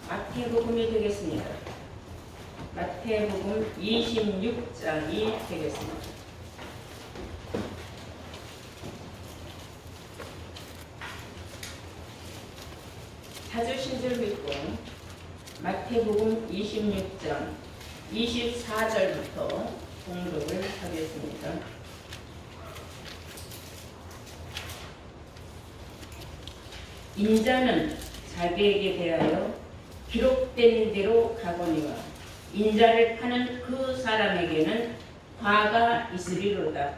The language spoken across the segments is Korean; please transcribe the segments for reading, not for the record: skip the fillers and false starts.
마태복음이 되겠습니다. 마태복음 26장이 되겠습니다. 찾으신 줄 믿고 마태복음 26장 24절부터 공독을 하겠습니다. 인자는 자기에게 대하여 기록된 대로 가거니와 인자를 파는 그 사람에게는 화가 있으리로다.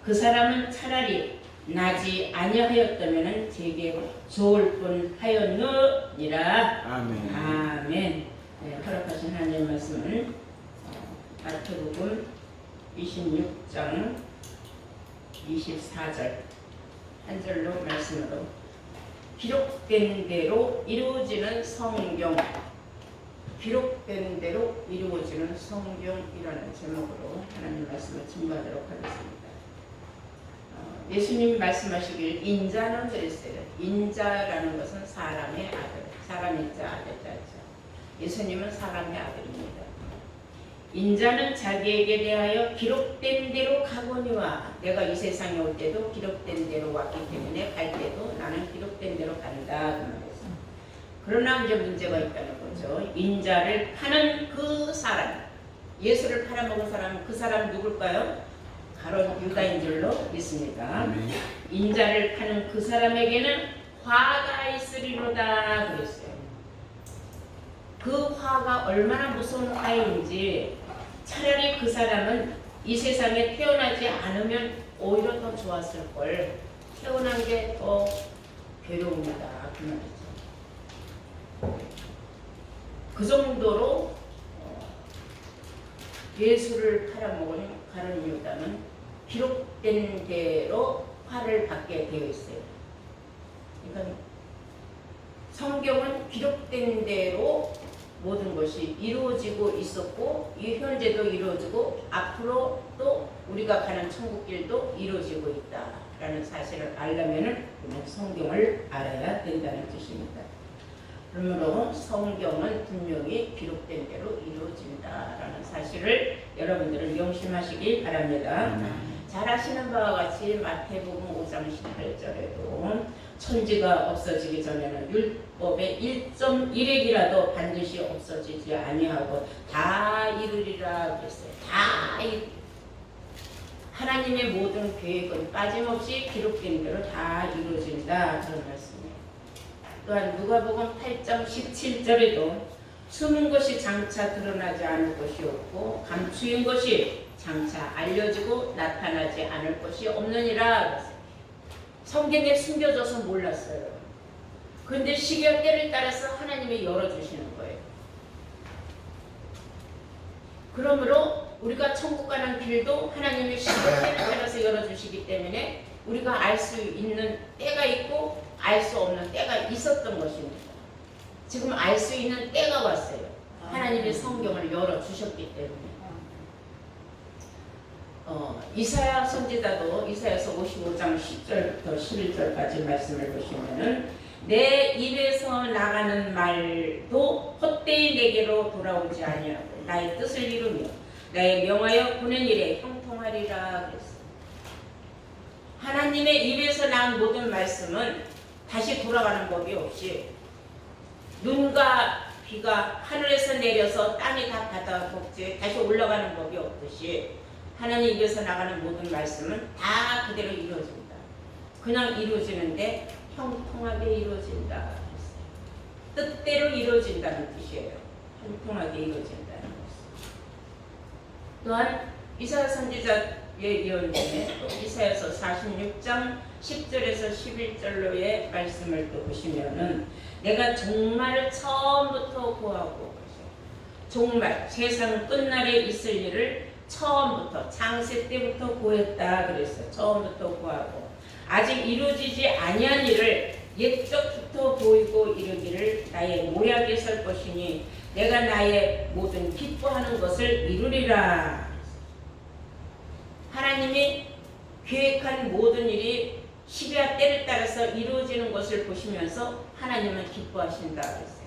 그 사람은 차라리 나지 아니하였다면 제게 좋을 뻔하였느니라. 아멘. 아멘. 네, 허락하신 하나님의 말씀을 마태복음 26장 24절 한 절로 말씀으로 기록된 대로 이루어지는 성경, 기록된 대로 이루어지는 성경이라는 제목으로 하나님 말씀을 증거하도록 하겠습니다. 예수님이 말씀하시길 인자는 그랬어요. 인자라는 것은 사람의 아들, 사람의 자, 아들 자죠. 예수님은 사람의 아들입니다. 인자는 자기에게 대하여 기록된 대로 가거니와, 내가 이 세상에 올 때도 기록된 대로 왔기 때문에 갈 때도 나는 기록된 대로 간다. 그러나 이제 문제가 있다는 거죠. 인자를 파는 그 사람, 예수를 팔아먹은 사람은 그 사람 누굴까요? 가론 유다인 줄로 믿습니다. 인자를 파는 그 사람에게는 화가 있으리로다 그랬어요. 그 화가 얼마나 무서운 화인지, 차라리 그 사람은 이 세상에 태어나지 않으면 오히려 더 좋았을 걸. 태어난 게 더 괴로웁니다. 그 말이죠. 그 정도로 예수를 팔아먹은 가론 유다는 기록된 대로 화를 받게 되어 있어요. 그러니까 성경은 기록된 대로 모든 것이 이루어지고 있었고, 이 현재도 이루어지고 앞으로 또 우리가 가는 천국길도 이루어지고 있다라는 사실을 알려면은 성경을 알아야 된다는 뜻입니다. 그러므로 성경은 분명히 기록된 대로 이루어진다라는 사실을 여러분들은 명심하시기 바랍니다. 잘 아시는 바와 같이 마태복음 5장 18절에도 천지가 없어지기 전에는 율법의 1.1핵이라도 반드시 없어지지 아니하고 다 이루리라 그랬어요. 다 하나님의 모든 계획은 빠짐없이 기록된 대로 다 이루어진다 그런 말씀이에요. 또한 누가복음 8장 17절에도 숨은 것이 장차 드러나지 않을 것이 없고 감추인 것이 장차 알려지고 나타나지 않을 것이 없느니라 그랬어요. 성경에 숨겨져서 몰랐어요. 그런데 시기와 때를 따라서 하나님이 열어주시는 거예요. 그러므로 우리가 천국 가는 길도 하나님의 시기와 때를 따라서 열어주시기 때문에 우리가 알 수 있는 때가 있고 알 수 없는 때가 있었던 것입니다. 지금 알 수 있는 때가 왔어요. 하나님의 성경을 열어주셨기 때문에. 이사야 선지자도 이사야서 55장 10절부터 11절까지 말씀을 보시면은 내 입에서 나가는 말도 헛되이 내게로 돌아오지 아니하고 나의 뜻을 이루며 나의 명하여 보낸 일에 형통하리라 그랬어요. 하나님의 입에서 나온 모든 말씀은 다시 돌아가는 법이 없이 눈과 비가 하늘에서 내려서 땅에 다 받아 먹지 다시 올라가는 법이 없듯이 하나님 입에서 나가는 모든 말씀은 다 그대로 이루어진다. 그냥 이루어지는데 형통하게 이루어진다. 뜻대로 이루어진다는 뜻이에요. 형통하게 이루어진다는 것. 또한 이사야 선지자의 예언중에 또 이사야서 46장 10절에서 11절로의 말씀을 또 보시면은 내가 종말을 처음부터 구하고 종말 세상 끝날에 있을 일을 처음부터 창세 때부터 구했다 그랬어요. 처음부터 구하고 아직 이루어지지 아니한 일을 옛적부터 보이고 이르기를 나의 모약에 설 것이니 내가 나의 모든 기뻐하는 것을 이루리라. 하나님이 계획한 모든 일이 시기와 때를 따라서 이루어지는 것을 보시면서 하나님은 기뻐하신다 그랬어요.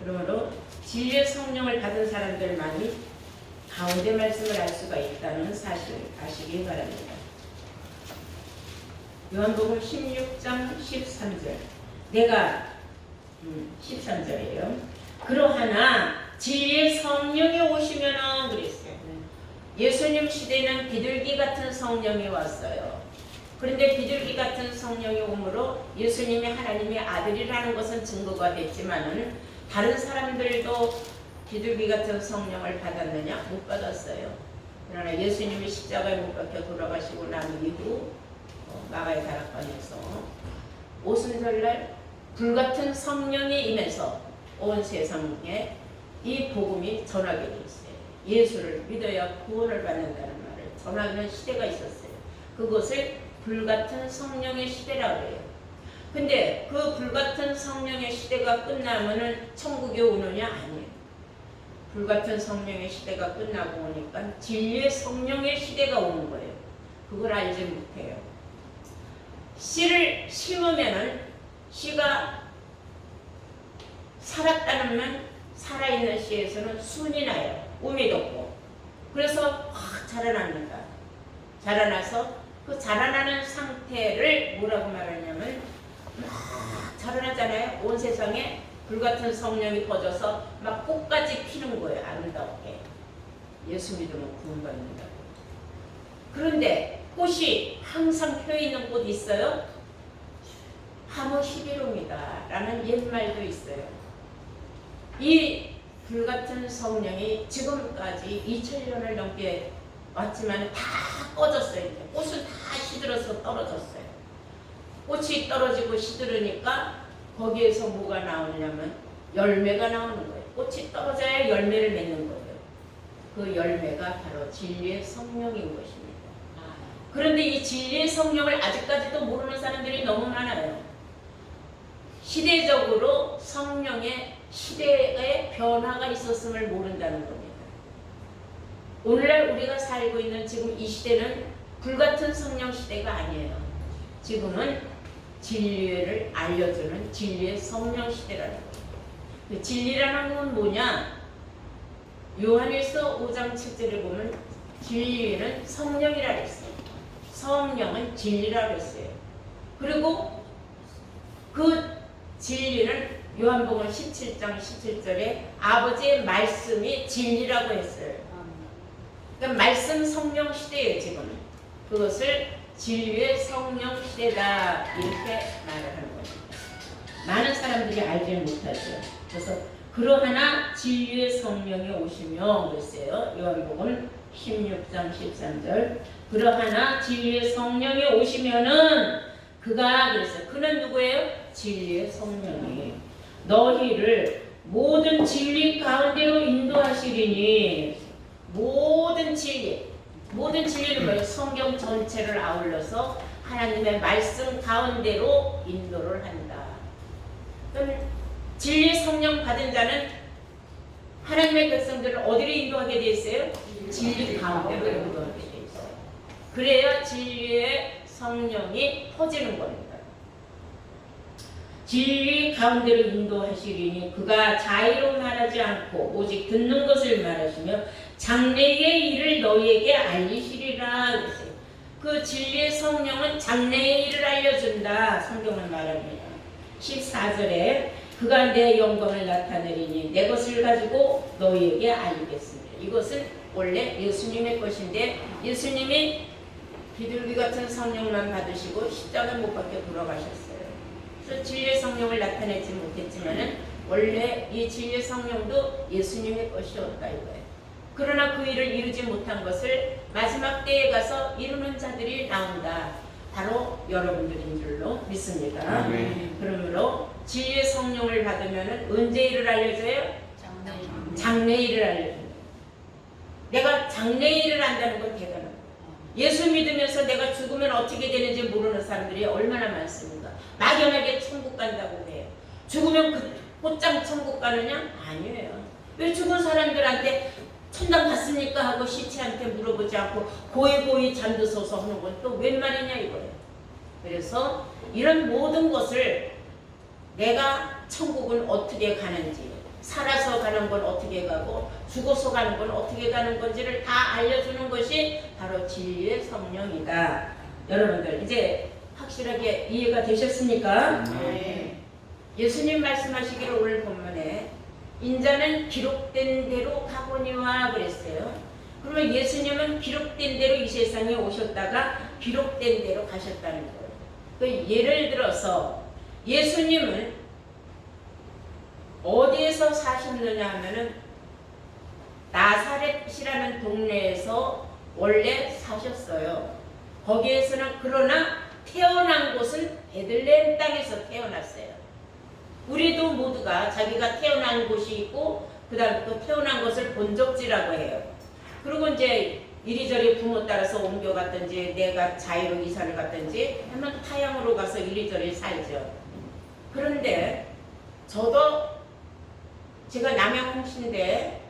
그러므로 진리의 성령을 받은 사람들만이 가운데 말씀을 알 수가 있다는 사실을 아시기 바랍니다. 요한복음 16장 13절 내가 13절이에요. 그러하나 진리의 성령이 오시면은 그랬어요. 예수님 시대에는 비둘기 같은 성령이 왔어요. 그런데 비둘기 같은 성령이 오므로 예수님이 하나님의 아들이라는 것은 증거가 됐지만은 다른 사람들도 비둘기 같은 성령을 받았느냐? 못 받았어요. 그러나 예수님이 십자가에 못 박혀 돌아가시고 난 이후 마가의 다락방에서 오순절날 불같은 성령이 임해서 온 세상에 이 복음이 전하게 되었어요. 예수를 믿어야 구원을 받는다는 말을 전하는 시대가 있었어요. 그것을 불같은 성령의 시대라고 해요. 근데 그 불같은 성령의 시대가 끝나면은 천국에 오느냐? 아니에요. 불같은 성령의 시대가 끝나고 오니까 진리의 성령의 시대가 오는 거예요. 그걸 알지 못해요. 씨를 심으면은 씨가 살았다는 살아있는 씨에서는 순이 나요. 우미 돋고. 그래서 확 자라납니다. 자라나서 그 자라나는 상태를 뭐라고 말하냐면 막 자라나잖아요. 온 세상에 불같은 성령이 퍼져서 막 꽃까지 피는 거예요. 아름답게. 예수 믿으면 구원받는다고. 그런데 꽃이 항상 펴있는 꽃 있어요? 하모 11호입니다. 라는 옛말도 있어요. 이 불같은 성령이 지금까지 2000년을 넘게 왔지만 다 꺼졌어요. 이제. 꽃은 다 시들어서 떨어졌어요. 꽃이 떨어지고 시들으니까 거기에서 뭐가 나오냐면 열매가 나오는 거예요. 꽃이 떨어져야 열매를 맺는 거예요. 그 열매가 바로 진리의 성령인 것입니다. 그런데 이 진리의 성령을 아직까지도 모르는 사람들이 너무 많아요. 시대적으로 성령의 시대의 변화가 있었음을 모른다는 겁니다. 오늘날 우리가 살고 있는 지금 이 시대는 불같은 성령 시대가 아니에요. 지금은 진리를 알려주는 진리의 성령 시대라는 거예요. 진리라는 건 뭐냐? 요한일서 5장 7절에 보면 진리는 성령이라 그랬어요. 성령은 진리라 그랬어요. 그리고 그 진리는 요한복음 17장 17절에 아버지의 말씀이 진리라고 했어요. 그러니까 말씀 성령 시대예요. 지금 그것을 진리의 성령 시대다 이렇게 말을 하는 겁니다. 많은 사람들이 알지 못하죠. 그래서 그러하나 진리의 성령이 오시며 그랬어요. 요한복음 16장 13절 그러하나 진리의 성령이 오시면은 그가 그랬어요. 그는 누구예요? 진리의 성령이 너희를 모든 진리 가운데로 인도하시리니 모든 진리는 뭐예요? 성경 전체를 아울러서 하나님의 말씀 가운데로 인도를 한다. 그럼 진리 성령 받은 자는 하나님의 백성들을 어디로 인도하게 되어 있어요? 진리 가운데로 인도하게 되어 있어요. 그래야 진리의 성령이 퍼지는 겁니다. 진리 가운데로 인도하시리니 그가 자의로 말하지 않고 오직 듣는 것을 말하시며 장래의 일을 너희에게 알리시리라 그랬어요. 그 진리의 성령은 장래의 일을 알려준다. 성경은 말합니다. 14절에 그가 내 영광을 나타내리니 내 것을 가지고 너희에게 알리겠습니다. 이것은 원래 예수님의 것인데 예수님이 비둘기 같은 성령만 받으시고 십자가에 못 박혀 돌아가셨어요. 그래서 진리의 성령을 나타내지 못했지만은 원래 이 진리의 성령도 예수님의 것이었다 이거예요. 그러나 그 일을 이루지 못한 것을 마지막 때에 가서 이루는 자들이 나온다. 바로 여러분들인 줄로 믿습니다. 그러므로 진리의 성령을 받으면 언제 일을 알려줘요? 장래 일을 알려줘요. 내가 장래 일을 안다는 건 대단한 거예요. 예수 믿으면서 내가 죽으면 어떻게 되는지 모르는 사람들이 얼마나 많습니까? 막연하게 천국 간다고 해요. 죽으면 그 곧장 천국 가느냐? 아니에요. 왜 죽은 사람들한테 천당 갔습니까? 하고 시체한테 물어보지 않고 고이 잠드서서 하는 건 또 웬 말이냐 이거예요. 그래서 이런 모든 것을 내가 천국은 어떻게 가는지 가는 건 어떻게 가고 죽어서 가는 건 어떻게 가는 건지를 다 알려주는 것이 바로 진리의 성령이다. 여러분들 이제 확실하게 이해가 되셨습니까? 네. 예수님 말씀하시기를 오늘 본문에 인자는 기록된 대로 가보니와 그랬어요. 그러면 예수님은 기록된 대로 이 세상에 오셨다가 기록된 대로 가셨다는 거예요. 그 예를 들어서 예수님은 어디에서 사셨느냐 하면은 나사렛이라는 동네에서 원래 사셨어요. 거기에서는 그러나 태어난 곳은 베들레헴 땅에서 태어났어요. 우리도 모두가 자기가 태어난 곳이 있고 그 다음에 또 태어난 것을 본적지라고 해요. 그리고 이제 이리저리 부모 따라서 옮겨갔든지 내가 자유로 이사를 갔든지 하면 타향으로 가서 이리저리 살죠. 그런데 저도 제가 남양홍시인데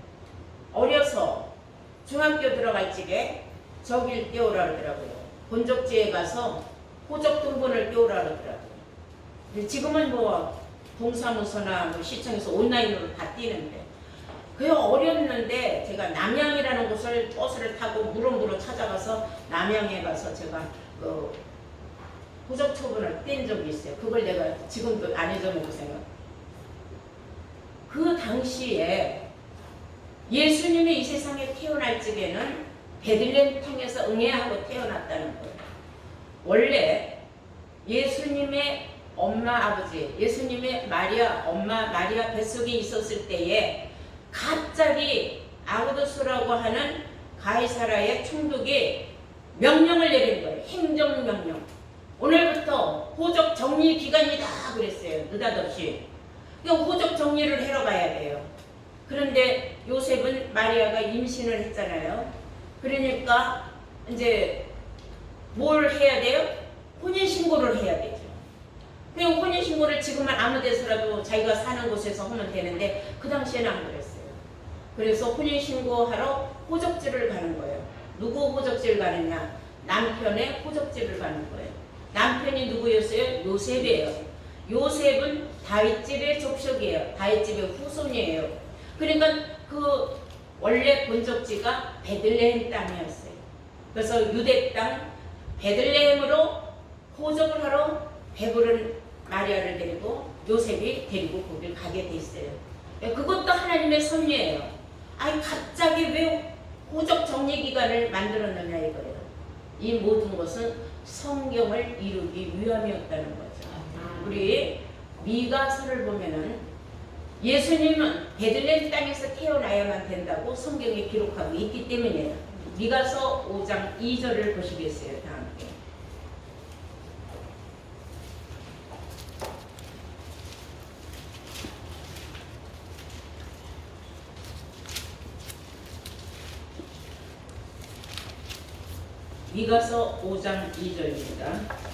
어려서 중학교 들어갈 적에 저길 떼오라 그러더라고요. 본적지에 가서 호적 등본을 떼오라 그러더라고요. 근데 지금은 뭐 동사무소나 뭐 시청에서 온라인으로 다 띄는데 그 어렸는데 제가 남양이라는 곳을 버스를 타고 무럭무럭 찾아가서 남양에 가서 제가 그 호적 처분을 뗀 적이 있어요. 그걸 내가 지금도 안 잊어먹고 생각. 그 당시에 예수님이 이 세상에 태어날 적에는 베들레헴 땅에서 응애하고 태어났다는 거예요. 원래 예수님의 엄마 아버지, 예수님의 마리아 엄마 마리아 뱃속에 있었을 때에 갑자기 아우구스라고 하는 가이사라의 총독이 명령을 내린 거예요. 행정명령. 오늘부터 호적 정리 기간이다 그랬어요. 느닷없이. 그러니까 호적 정리를 하러 가야 돼요. 그런데 요셉은 마리아가 임신을 했잖아요. 그러니까 이제 뭘 해야 돼요? 혼인신고를 해야 되죠. 그냥 혼인신고를 지금은 아무 데서라도 자기가 사는 곳에서 하면 되는데 그 당시에는 안 그랬어요. 그래서 혼인신고하러 호적지를 가는 거예요. 누구 호적지를 가느냐? 남편의 호적지를 가는 거예요. 남편이 누구였어요? 요셉이에요. 요셉은 다윗집의 족속이에요. 다윗집의 후손이에요. 그러니까 그 원래 본적지가 베들레헴 땅이었어요. 그래서 유대 땅 베들레헴으로 호적을 하러 배부른 마리아를 데리고 요셉이 데리고 거길 가게 돼 있어요. 그것도 하나님의 섭리예요. 아니 갑자기 왜 호적 정리 기간을 만들었느냐 이거예요. 이 모든 것은 성경을 이루기 위함이었다는 거죠. 우리 미가서를 보면은 예수님은 베들레헴 땅에서 태어나야만 된다고 성경에 기록하고 있기 때문이에요. 미가서 5장 2절을 보시겠어요? 다 함께. 미가서 5장 2절입니다.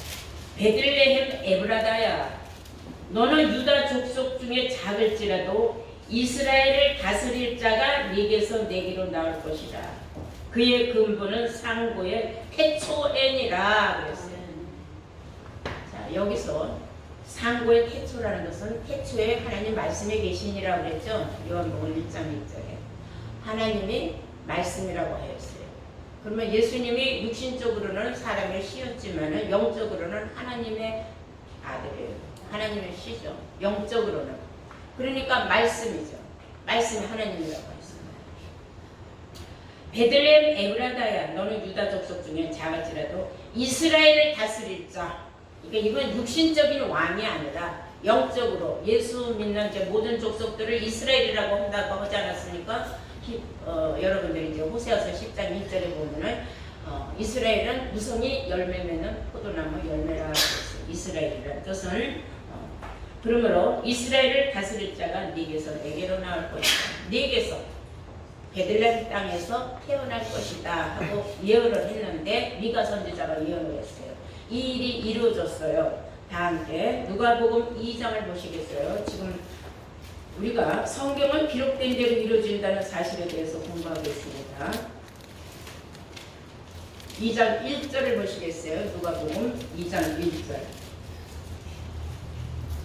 베들레헴 에브라다야 너는 유다 족속 중에 작을지라도 이스라엘을 다스릴 자가 네게서 내게로 나올 것이다. 그의 근본은 상고의 태초엔이라 그랬어요. 자, 여기서 상고의 태초라는 것은 태초에 하나님 말씀에 계시니라고 그랬죠. 요한복음 1장 1절에 하나님이 말씀이라고 하였어요. 그러면 예수님이 육신적으로는 사람을 씌웠지만은 영적으로는 하나님의 아들이에요. 하나님의 씨죠. 영적으로는. 그러니까 말씀이죠. 말씀이 하나님이라고 했습니다. 베들레헴 에브라다야 너는 유다 족속 중에 작을지라도 이스라엘을 다스릴 자. 그러니까 이건 육신적인 왕이 아니라 영적으로 예수 믿는 이제 모든 족속들을 이스라엘이라고 한다고 하지 않았습니까? 여러분들이 이제 호세아서 10장 1절에 보면은 이스라엘은 무성이 열매 맺는 포도나무 열매라 그랬어요. 이스라엘이라는 뜻은 그러므로 이스라엘을 다스릴 자가 네게서 내게로 나올 것이다. 네게서 베들레헴 땅에서 태어날 것이다 하고 예언을 했는데 미가 선지자가 예언을 했어요. 이 일이 이루어졌어요. 다 함께 누가복음 2장을 보시겠어요? 지금 우리가 성경은 기록된 대로 이루어진다는 사실에 대해서 공부하겠습니다. 2장 1절을 보시겠어요? 누가복음 2장 1절.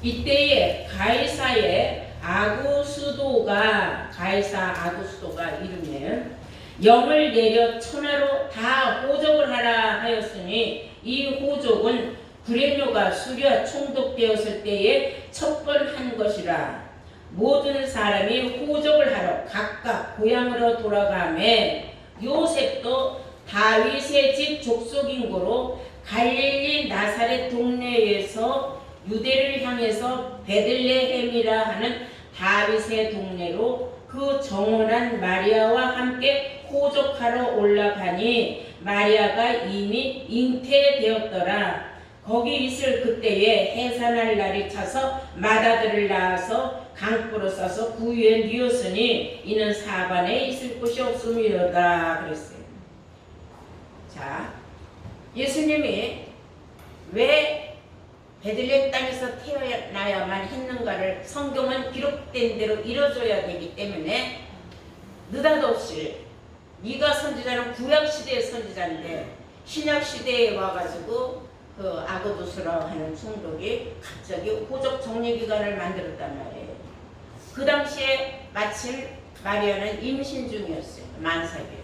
이때에 가이사의 아구수도가 가이사 아구수도가 이름이에요. 영을 내려 천하로 다 호적을 하라 하였으니 이 호적은 구레뇨가 수리와 총독되었을 때에 첫 번 한 것이라. 모든 사람이 호적을 하러 각각 고향으로 돌아가매 요셉도 다윗의 집 족속인 고로 갈릴리 나사렛 동네에서 유대를 향해서 베들레헴이라 하는 다윗의 동네로 그 정혼한 마리아와 함께 호적하러 올라가니 마리아가 이미 잉태되었더라. 거기 있을 그때에 해산할 날이 차서 마다들을 낳아서 강포로 싸서 구유에 뉘었으니 이는 사반에 있을 곳이 없음이로다 그랬어요. 자, 예수님이 왜 베들레헴 땅에서 태어나야만 했는가를 성경은 기록된 대로 이뤄줘야 되기 때문에 느닷없이 네가 선지자는 구약시대의 선지자인데 신약시대에 와가지고 그 아고두스라고 하는 총독이 갑자기 호적 정리기관을 만들었단 말이에요. 그 당시에 마침 마리아는 임신 중이었어요. 만삭이에요.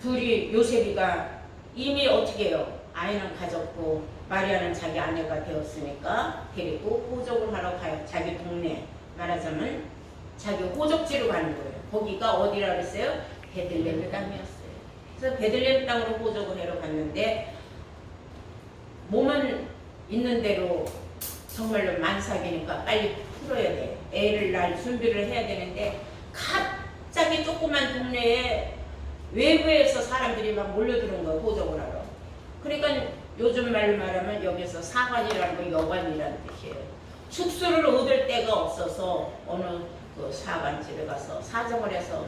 둘이 요셉이가 이미 어떻게 해요? 아이는 가졌고 마리아는 자기 아내가 되었으니까 데리고 호적을 하러 가요. 자기 동네 말하자면 자기 호적지로 가는 거예요. 거기가 어디라 그랬어요? 베들레헴 땅이었어요. 그래서 베들레헴 땅으로 호적을 하러 갔는데 몸은 있는 대로 정말로 만삭이니까 빨리 풀어야 돼. 애를 낳을 준비를 해야 되는데 갑자기 조그만 동네에 외부에서 사람들이 막 몰려드는 거예요. 호적을 하러. 그러니까 요즘 말로 말하면 여기서 사관이라는 거 여관이라는 뜻이에요. 숙소를 얻을 데가 없어서 어느 그 사관집에 가서 사정을 해서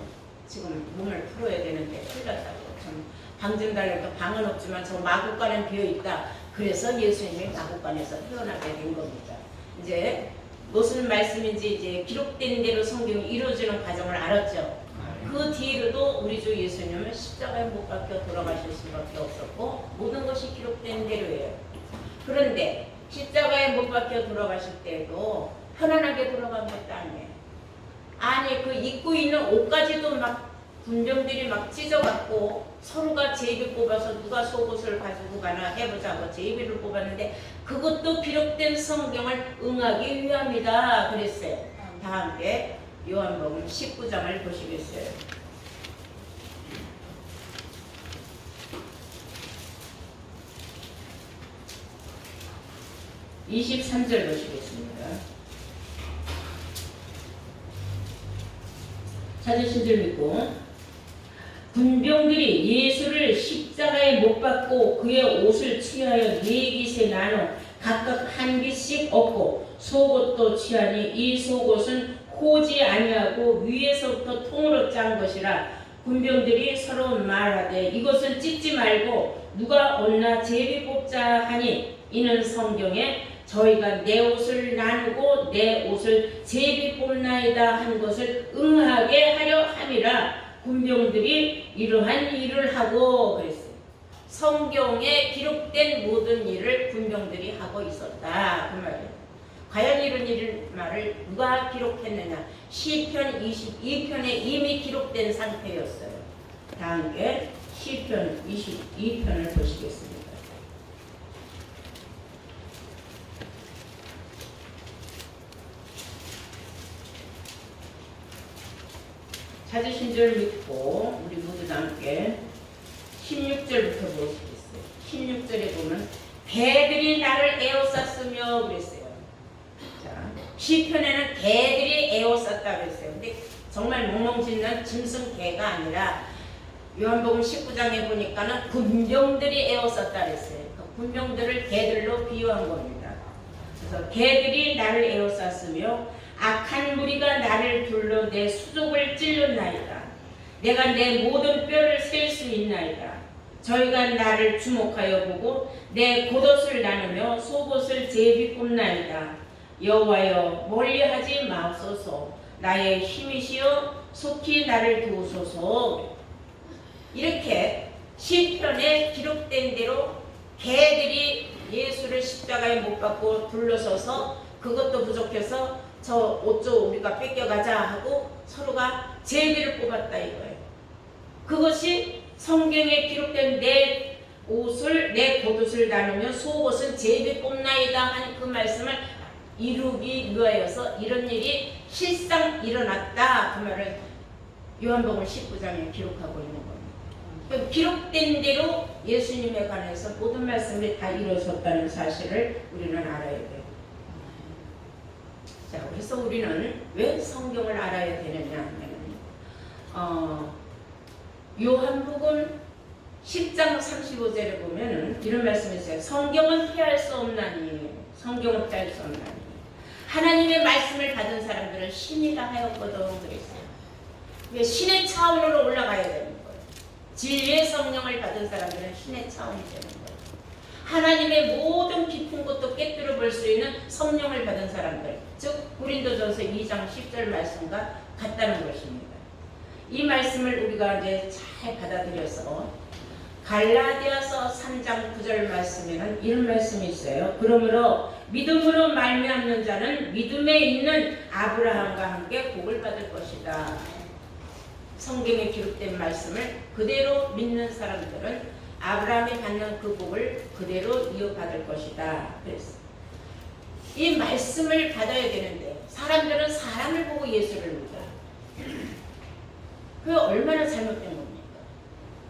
지금 몸을 풀어야 되는데 풀렸다고. 참 방진달래도 방은 없지만 저 마구간은 비어있다. 그래서 예수님이 마구간에서 태어나게 된 겁니다. 이제 무슨 말씀인지 이제 기록된 대로 성경이 이루어지는 과정을 알았죠. 그 뒤로도 우리 주 예수님은 십자가에 못 박혀 돌아가실 수밖에 없었고 모든 것이 기록된 대로예요. 그런데 십자가에 못 박혀 돌아가실 때도 편안하게 돌아간 것도 아니에요. 아니 그 입고 있는 옷까지도 막 군병들이 막 찢어갖고 서로가 제비 뽑아서 누가 속옷을 가지고 가나 해보자고 제비를 뽑았는데 그것도 기록된 성경을 응하기 위함이다 그랬어요. 다 함께 요한복음 19장을 보시겠어요. 23절 보시겠습니다. 찾으신 줄 믿고 군병들이 예수를 십자가에 못 박고 그의 옷을 취하여 4깃에 나눠 각각 한 깃씩 얻고 속옷도 취하니 이 속옷은 호지 아니하고 위에서부터 통으로 짠 것이라. 군병들이 서로 말하되 이것은 찢지 말고 누가 얻나 제비 뽑자 하니 이는 성경에 저희가 내 옷을 나누고 내 옷을 제비 뽑나이다 한 것을 응하게 하려 함이라. 군병들이 이러한 일을 하고 그랬어요. 성경에 기록된 모든 일을 군병들이 하고 있었다 그 말이에요. 과연 이런 말을 누가 기록했느냐? 시편 22편에 이미 기록된 상태였어요. 다음에 시편 22편을 보시겠습니다. 찾으신 줄 믿고 우리 모두 다 함께 16절부터 보시겠어요. 16절에 보면 개들이 나를 에워쌌으며 그랬어요. 자, 시편에는 개들이 에워쌌다 그랬어요. 근데 정말 멍멍짓는 짐승 개가 아니라 요한복음 19장에 보니까는 군병들이 에워쌌다 그랬어요. 그 군병들을 개들로 비유한 겁니다. 그래서 개들이 나를 에워쌌으며 악한 무리가 나를 둘러 내 수족을 찔렀나이다. 내가 내 모든 뼈를 셀 수 있나이다. 저희가 나를 주목하여 보고 내 겉옷을 나누며 속옷을 제비 꼽나이다. 여호와여 멀리하지 마소서. 나의 힘이시여 속히 나를 도우소서. 이렇게 시편에 기록된 대로 개들이 예수를 십자가에 못 박고 둘러서서 그것도 부족해서 저 옷 좀 우리가 뺏겨가자 하고 서로가 제비를 뽑았다 이거예요. 그것이 성경에 기록된 내 옷을 내 겉옷을 나누며 속옷은 제비 뽑나이다 하는 그 말씀을 이루기 위하여서 이런 일이 실상 일어났다 그 말을 요한복음 19장에 기록하고 있는 겁니다. 기록된 대로 예수님에 관해서 모든 말씀이 다 이루어졌다는 사실을 우리는 알아야 돼요. 자, 그래서 우리는 왜 성경을 알아야 되느냐 하면 요한복음 10장 35절에 보면은 이런 말씀이 있어요. 성경은 피할 수 없나니 성경은 피할 수 없나니 하나님의 말씀을 받은 사람들은 신이라 하였거든 그랬어요. 신의 차원으로 올라가야 되는 거예요. 진리의 성령을 받은 사람들은 신의 차원이 되는 거예요. 하나님의 모든 깊은 것도 깨뜨려 볼 수 있는 성령을 받은 사람들, 즉 고린도전서 2장 10절 말씀과 같다는 것입니다. 이 말씀을 우리가 이제 잘 받아들여서 갈라디아서 3장 9절 말씀에는 이런 말씀이 있어요. 그러므로 믿음으로 말미암는 자는 믿음에 있는 아브라함과 함께 복을 받을 것이다. 성경에 기록된 말씀을 그대로 믿는 사람들은 아브라함이 받는 그 복을 그대로 이어받을 것이다. 그랬어요. 이 말씀을 받아야 되는데 사람들은 사람을 보고 예수를 믿어요. 그게 얼마나 잘못된 겁니까?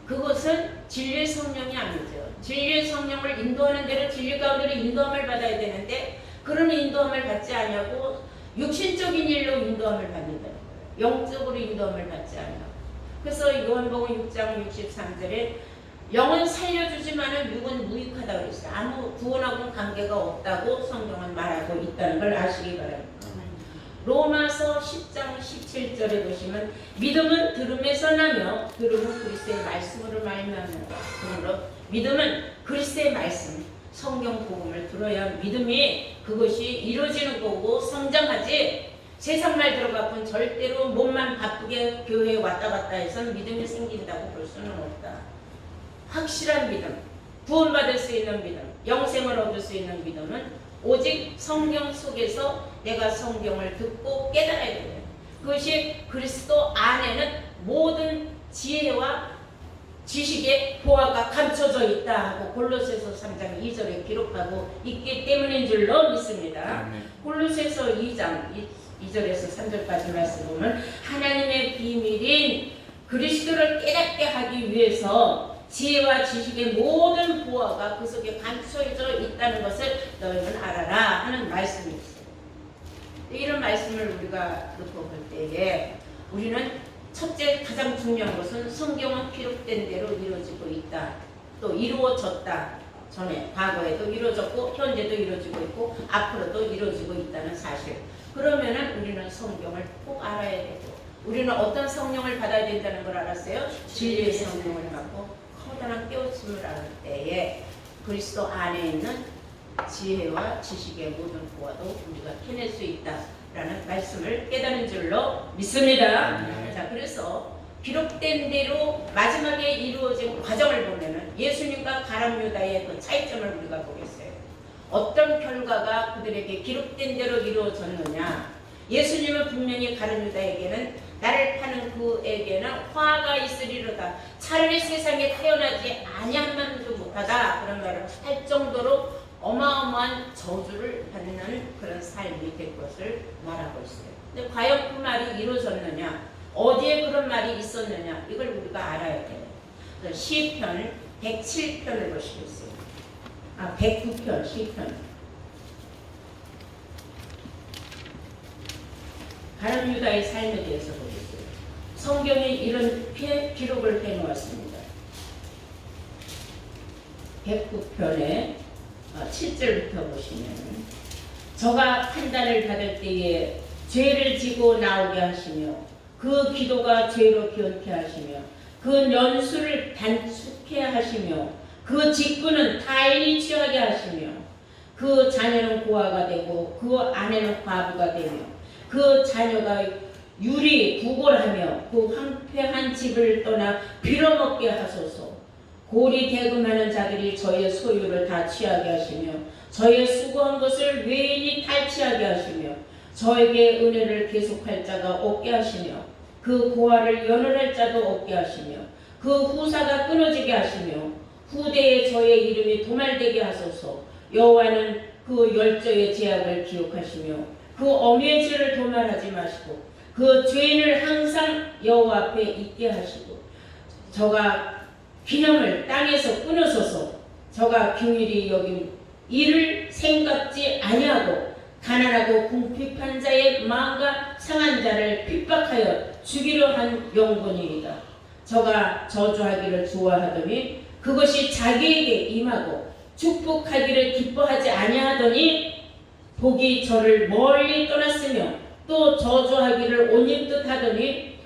그것은 진리의 성령이 아니죠. 진리의 성령을 인도하는 대로 진리 가운데로 인도함을 받아야 되는데 그런 인도함을 받지 않냐고 육신적인 일로 인도함을 받는다는 거예요. 영적으로 인도함을 받지 않냐고. 그래서 요한복음 6장 63절에 영은 살려주지만은 육은 무익하다고 그랬어요. 아무 구원하고는 관계가 없다고 성경은 말하고 있다는 걸 아시기 바랍니다. 로마서 10장 17절에 보시면 믿음은 들음에서 나며 들음은 그리스도의 말씀으로 말미암는다. 그러므로 믿음은 그리스도의 말씀, 성경 복음을 들어야 믿음이 그것이 이루어지는 거고 성장하지 세상 말 들어갖고는 절대로 몸만 바쁘게 교회에 왔다 갔다 해서 믿음이 생긴다고 볼 수는 없다. 확실한 믿음, 구원받을 수 있는 믿음, 영생을 얻을 수 있는 믿음은 오직 성경 속에서 내가 성경을 듣고 깨달아야 돼요. 그것이 그리스도 안에는 모든 지혜와 지식의 보화가 감춰져 있다 하고 골로새서 3장 2절에 기록하고 있기 때문인 줄로 믿습니다. 골로새서 2장 2절에서 3절까지 말씀 보면 하나님의 비밀인 그리스도를 깨닫게 하기 위해서 지혜와 지식의 모든 보화가 그 속에 감춰져 있다는 것을 너희는 알아라 하는 말씀이 있어요. 이런 말씀을 우리가 놓고 볼 때에 우리는 첫째 가장 중요한 것은 성경은 기록된 대로 이루어지고 있다. 또 이루어졌다. 전에 과거에도 이루어졌고 현재도 이루어지고 있고 앞으로도 이루어지고 있다는 사실. 그러면은 우리는 성경을 꼭 알아야 되고 우리는 어떤 성령을 받아야 된다는 걸 알았어요? 진리의 성령을 받고 커다란 깨우침을 알을 때에 그리스도 안에 있는 지혜와 지식의 모든 보화도 우리가 캐낼 수 있다라는 말씀을 깨달은 줄로 믿습니다. 자, 그래서 기록된 대로 마지막에 이루어진 과정을 보면은 예수님과 가룟 유다의 그 차이점을 우리가 보겠어요. 어떤 결과가 그들에게 기록된 대로 이루어졌느냐? 예수님은 분명히 가룟 유다에게는 나를 파는 그에게는 화가 있으리로다. 차라리 세상에 태어나지 아니한만도 못하다. 그런 말을 할 정도로 어마어마한 저주를 받는 그런 삶이 될 것을 말하고 있어요. 근데 과연 그 말이 이루어졌느냐? 어디에 그런 말이 있었느냐? 이걸 우리가 알아야 돼요. 시편 107편을 보시겠어요. 109편 시편. 가룟 유다의 삶에 대해서 보겠어요. 성경에 이런 기록을 해놓았습니다. 109편에 7절부터 보시면 저가 판단을 받을 때에 죄를 지고 나오게 하시며 그 기도가 죄로 기원케 하시며 그 연수를 단축해 하시며 그 직분은 타인이 취하게 하시며 그 자녀는 고아가 되고 그 아내는 과부가 되며 그 자녀가 유리 구골하며 그 황폐한 집을 떠나 빌어먹게 하소서. 고리 대금하는 자들이 저의 소유를 다 취하게 하시며 저의 수고한 것을 외인이 탈취하게 하시며 저에게 은혜를 계속할 자가 없게 하시며 그 고아를 연연할 자도 없게 하시며 그 후사가 끊어지게 하시며 후대에 저의 이름이 도말되게 하소서. 여호와는 그 열조의 제약을 기억하시며 그 어미의 죄를 도말하지 마시고 그 죄인을 항상 여호와 앞에 있게 하시고 저가 기념을 땅에서 끊으소서. 저가 긍휼히 여긴 이를 생각지 아니하고 가난하고 궁핍한 자의 마음과 상한 자를 핍박하여 죽이려 한 영혼이리다. 저가 저주하기를 좋아하더니 그것이 자기에게 임하고 축복하기를 기뻐하지 아니하더니 복이 저를 멀리 떠났으며 또 저주하기를 온 입듯 하더니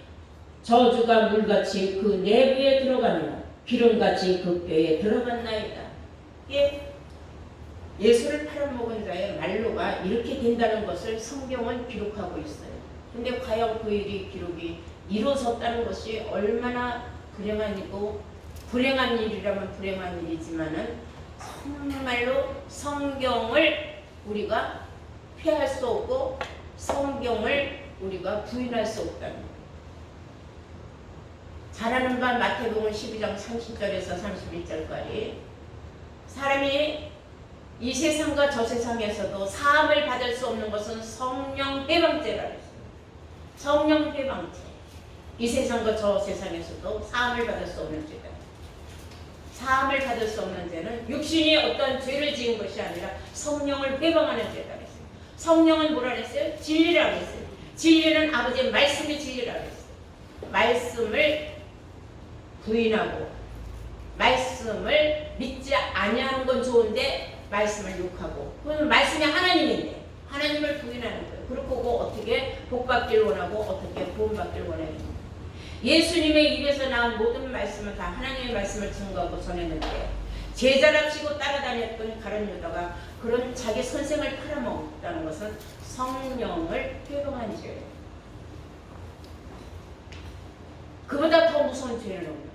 저주가 물같이 그 내부에 들어가며 기름같이 그 뼈에 들어갔나이다. 예수를 팔아먹은 자의 말로가 이렇게 된다는 것을 성경은 기록하고 있어요. 근데 과연 그 일이 기록이 이루어졌다는 것이 얼마나 불행한 일이고, 불행한 일이라면 불행한 일이지만은 정말로 성경을 우리가 피할 수 없고 성경을 우리가 부인할 수 없다는 거예요. 잘 아는 바 마태복음 12장 30절에서 31절까지 사람이 이 세상과 저 세상에서도 사함을 받을 수 없는 것은 성령 회방죄라 했어요. 성령 회방죄. 이 세상과 저 세상에서도 사함을 받을 수 없는 죄다. 사함을 받을 수 없는 죄는 육신이 어떤 죄를 지은 것이 아니라 성령을 회방하는 죄다 했어요. 성령은 뭐라 했어요? 진리라고 했어요. 진리는 아버지의 말씀이 진리라고 했어요. 말씀을 부인하고 말씀을 믿지 아니하는 건 좋은데 말씀을 욕하고, 그러면 말씀이 하나님인데 하나님을 부인하는 거예요. 그렇고 어떻게 복받기를 원하고 어떻게 구원받기를 원해요. 예수님의 입에서 나온 모든 말씀은 다 하나님의 말씀을 증거하고 전했는데 제자랍시고 따라다녔던 가룟 유다가 그런 자기 선생을 팔아먹었다는 것은 성령을 회방한 죄예요. 그보다 더 무서운 죄는 없는 거예요.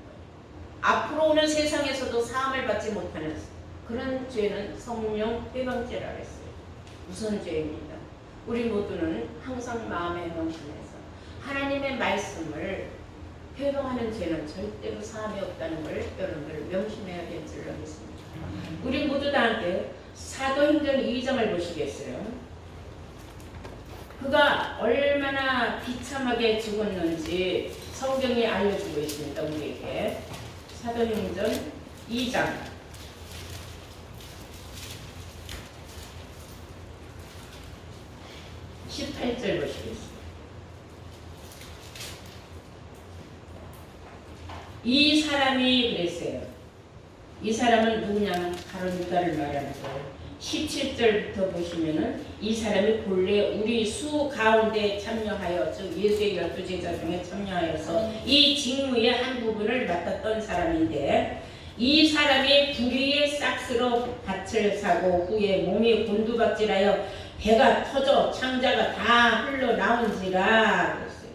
앞으로 오는 세상에서도 사함을 받지 못하는 그런 죄는 성령 회방죄라 했어요. 무서운 죄입니다. 우리 모두는 항상 마음의 명심해서 하나님의 말씀을 회방하는 죄는 절대로 사함이 없다는 걸 여러분들 명심해야 될 줄 알겠습니다. 우리 모두 다 함께 사도행전 2장을 보시겠어요? 그가 얼마나 비참하게 죽었는지 성경이 알려주고 있습니다. 우리에게. 사도행전 2장 18절 보시겠습니다. 이 사람이 그랬어요. 이 사람은 누구냐면 가룟 유다를 말하는 거예요. 17절부터 보시면은 이 사람이 본래 우리 수 가운데 참여하여, 즉 예수의 12제자 중에 참여하여서 이 직무의 한 부분을 맡았던 사람인데, 이 사람이 불의의 싹스로 밭을 사고 후에 몸이 곤두박질하여 배가 터져 창자가 다 흘러나온지라 그랬어요.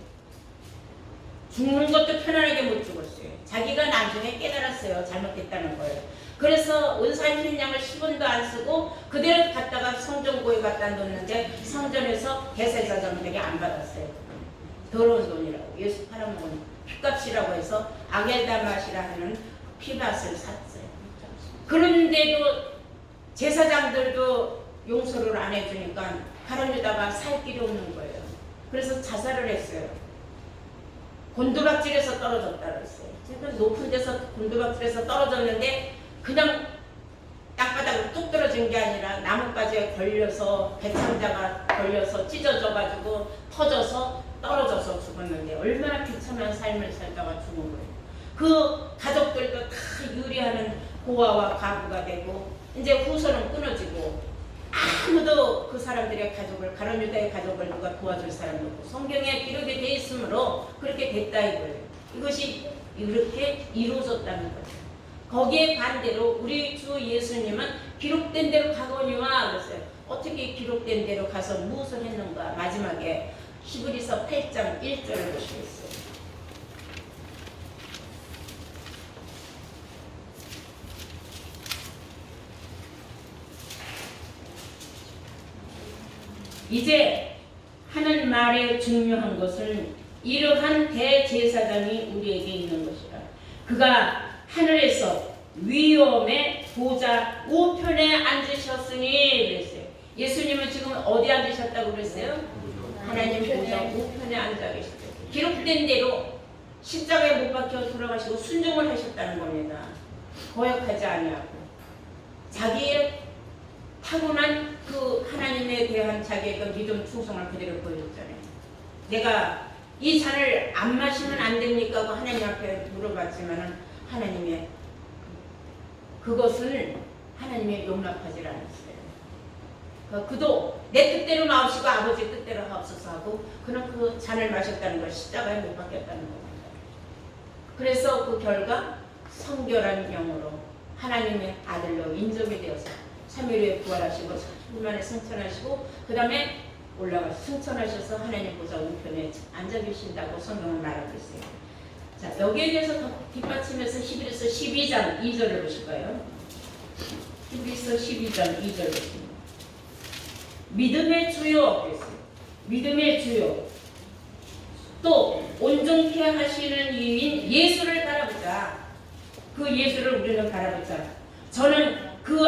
죽는 것도 편안하게 못 죽었어요. 자기가 나중에 깨달았어요. 잘못했다는 거예요. 그래서 은사인 흰양을 10원도 안 쓰고 그대로 갖다가 성전고에 갖다 놓는데 성전에서 대세자정되게 안 받았어요. 더러운 돈이라고. 예수 팔아먹은 피값이라고 해서 아겔다맛이라 하는 피밭을 샀어요. 그런데도 제사장들도 용서를 안 해주니까 가룟 유다가 살 길이 없는 거예요. 그래서 자살을 했어요. 곤두박질에서 떨어졌다 그랬어요. 높은 데서 곤두박질에서 떨어졌는데 그냥 땅바닥으로 뚝 떨어진 게 아니라 나뭇가지에 걸려서 배창자가 걸려서 찢어져가지고 터져서 떨어져서 죽었는데 얼마나 비참한 삶을 살다가 죽은 거예요. 그 가족들도 다 유리하는 고아와 과부가 되고 이제 후손은 끊어지고 아무도 그 사람들의 가족을, 가룟 유다의 가족을 누가 도와줄 사람도 없고 성경에 기록이 되어 있으므로 그렇게 됐다 이거예요. 이것이 이렇게 이루어졌다는 거죠. 거기에 반대로 우리 주 예수님은 기록된 대로 가거니와 그랬어요. 어떻게 기록된 대로 가서 무엇을 했는가? 마지막에 히브리서 8장 1절을 보시겠어요. 이제 하는 말의 중요한 것은 이러한 대제사장이 우리에게 있는 것이라. 그가 하늘에서 위엄의 보좌 우편에 앉으셨으니 그랬어요. 예수님은 지금 어디 앉으셨다고 그랬어요? 하나님 보좌 우편에 앉아 계셨어요. 기록된 대로 십자가에 못 박혀 돌아가시고 순종을 하셨다는 겁니다. 거역하지 아니하고 자기의 타고난 그 하나님에 대한 자기의 그 믿음 충성을 그대로 보여줬잖아요. 내가 이 잔을 안 마시면 안 됩니까? 하고 하나님 앞에 물어봤지만 하나님의 그것은 하나님의 용납하지 않았어요. 그도 내 뜻대로 마옵시고 아버지 뜻대로 하옵소서 하고 그는 그 잔을 마셨다는 걸 십자가에 못 박혔다는 겁니다. 그래서 그 결과 성결한 영으로 하나님의 아들로 인정이 되어서 3일 후에 부활하시고 3일 만에 승천하시고 그 다음에 올라가서 승천하셔서 하나님 보좌 우편에 앉아 계신다고 성경은 말하고 있어요. 자, 여기에 대해서 더 뒷받침해서 히브리서 12장 2절을 보실까요? 히브리서 12장 2절 보십니다. 믿음의 주요 그랬어요. 믿음의 주요 또 온전케 하시는 이인 예수를 바라보자. 그 예수를 우리는 바라보자. 저는 그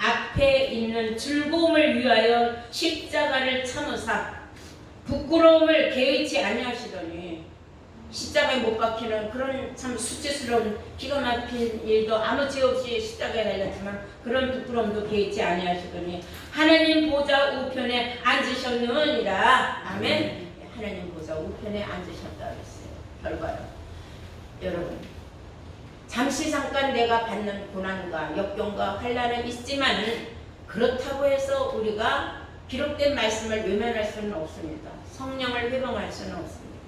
앞에 있는 즐거움을 위하여 십자가를 참으사 부끄러움을 개의치 아니하시더니 십자가에 못 박히는 그런 참 수치스러운 기가 막힌 일도 아무 죄 없이 십자가에 달렸지만 그런 부끄러움도 개의치 아니하시더니 하나님 보좌 우편에 앉으셨느니라. 아멘. 하나님 보좌 우편에 앉으셨다 그랬어요. 결과요. 여러분 잠시 잠깐 내가 받는 고난과 역경과 환난은 있지만 그렇다고 해서 우리가 기록된 말씀을 외면할 수는 없습니다. 성령을 회방할 수는 없습니다.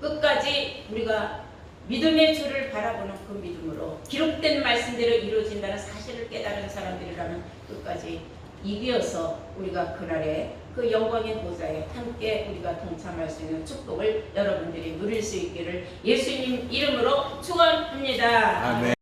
끝까지 우리가 믿음의 주를 바라보는 그 믿음으로 기록된 말씀대로 이루어진다는 사실을 깨달은 사람들이라면 끝까지 이겨서 우리가 그날에 그 영광의 보좌에 함께 우리가 동참할 수 있는 축복을 여러분들이 누릴 수 있기를 예수님 이름으로 축원합니다. 아멘.